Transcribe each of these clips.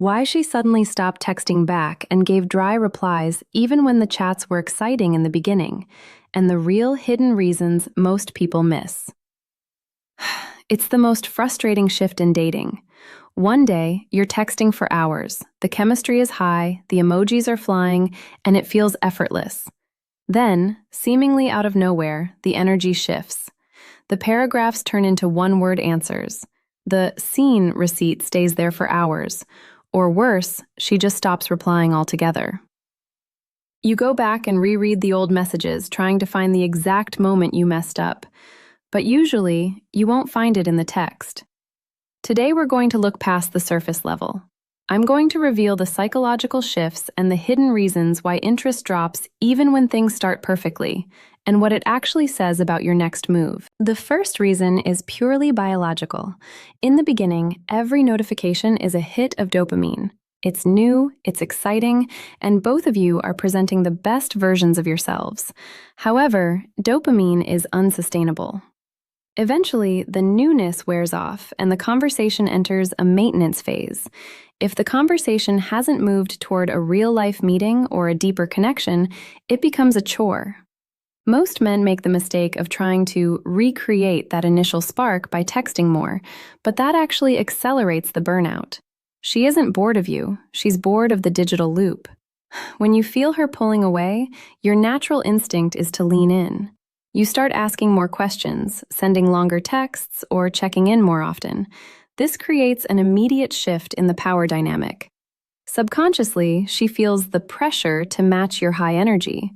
Why she suddenly stopped texting back and gave dry replies even when the chats were exciting in the beginning, and the real hidden reasons most people miss. It's the most frustrating shift in dating. One day, you're texting for hours, the chemistry is high, the emojis are flying, and it feels effortless. Then, seemingly out of nowhere, the energy shifts. The paragraphs turn into one-word answers. The "seen" receipt stays there for hours. Or worse, she just stops replying altogether. You go back and reread the old messages, trying to find the exact moment you messed up. But usually, you won't find it in the text. Today we're going to look past the surface level. I'm going to reveal the psychological shifts and the hidden reasons why interest drops even when things start perfectly, and what it actually says about your next move. The first reason is purely biological. In the beginning, every notification is a hit of dopamine. It's new, it's exciting, and both of you are presenting the best versions of yourselves. However, dopamine is unsustainable. Eventually, the newness wears off and the conversation enters a maintenance phase. If the conversation hasn't moved toward a real-life meeting or a deeper connection, it becomes a chore. Most men make the mistake of trying to recreate that initial spark by texting more, but that actually accelerates the burnout. She isn't bored of you, she's bored of the digital loop. When you feel her pulling away, your natural instinct is to lean in. You start asking more questions, sending longer texts, or checking in more often. This creates an immediate shift in the power dynamic. Subconsciously, she feels the pressure to match your high energy.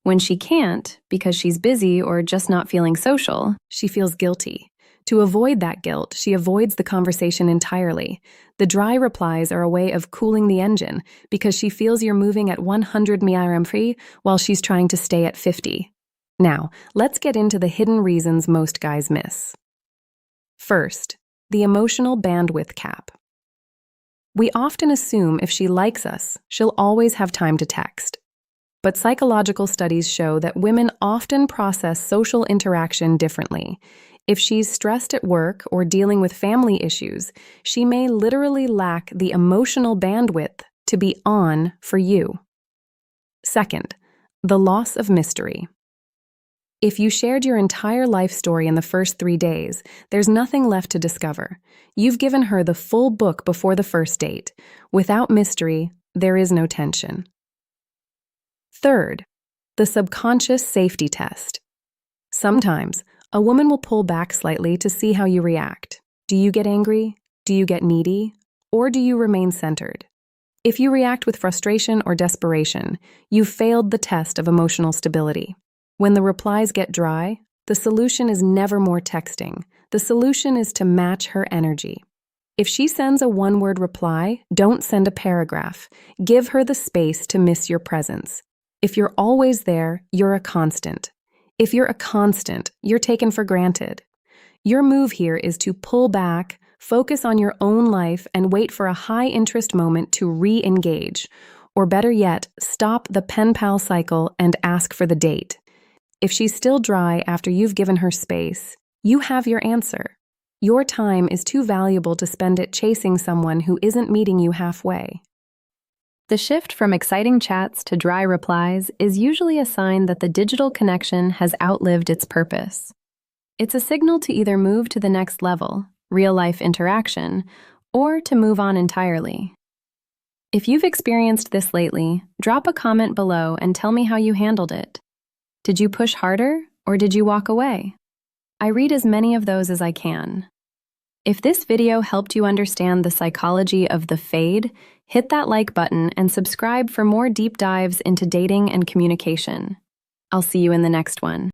When she can't, because she's busy or just not feeling social, she feels guilty. To avoid that guilt, she avoids the conversation entirely. The dry replies are a way of cooling the engine because she feels you're moving at 100 mph while she's trying to stay at 50. Now, let's get into the hidden reasons most guys miss. First, the emotional bandwidth cap. We often assume if she likes us, she'll always have time to text. But psychological studies show that women often process social interaction differently. If she's stressed at work or dealing with family issues, she may literally lack the emotional bandwidth to be on for you. Second, the loss of mystery. If you shared your entire life story in the first 3 days, there's nothing left to discover. You've given her the full book before the first date. Without mystery, there is no tension. Third, the subconscious safety test. Sometimes, a woman will pull back slightly to see how you react. Do you get angry? Do you get needy? Or do you remain centered? If you react with frustration or desperation, you've failed the test of emotional stability. When the replies get dry, the solution is never more texting. The solution is to match her energy. If she sends a one-word reply, don't send a paragraph. Give her the space to miss your presence. If you're always there, you're a constant. If you're a constant, you're taken for granted. Your move here is to pull back, focus on your own life, and wait for a high-interest moment to re-engage. Or better yet, stop the pen pal cycle and ask for the date. If she's still dry after you've given her space, you have your answer. Your time is too valuable to spend it chasing someone who isn't meeting you halfway. The shift from exciting chats to dry replies is usually a sign that the digital connection has outlived its purpose. It's a signal to either move to the next level, real-life interaction, or to move on entirely. If you've experienced this lately, drop a comment below and tell me how you handled it. Did you push harder, or did you walk away? I read as many of those as I can. If this video helped you understand the psychology of the fade, hit that like button and subscribe for more deep dives into dating and communication. I'll see you in the next one.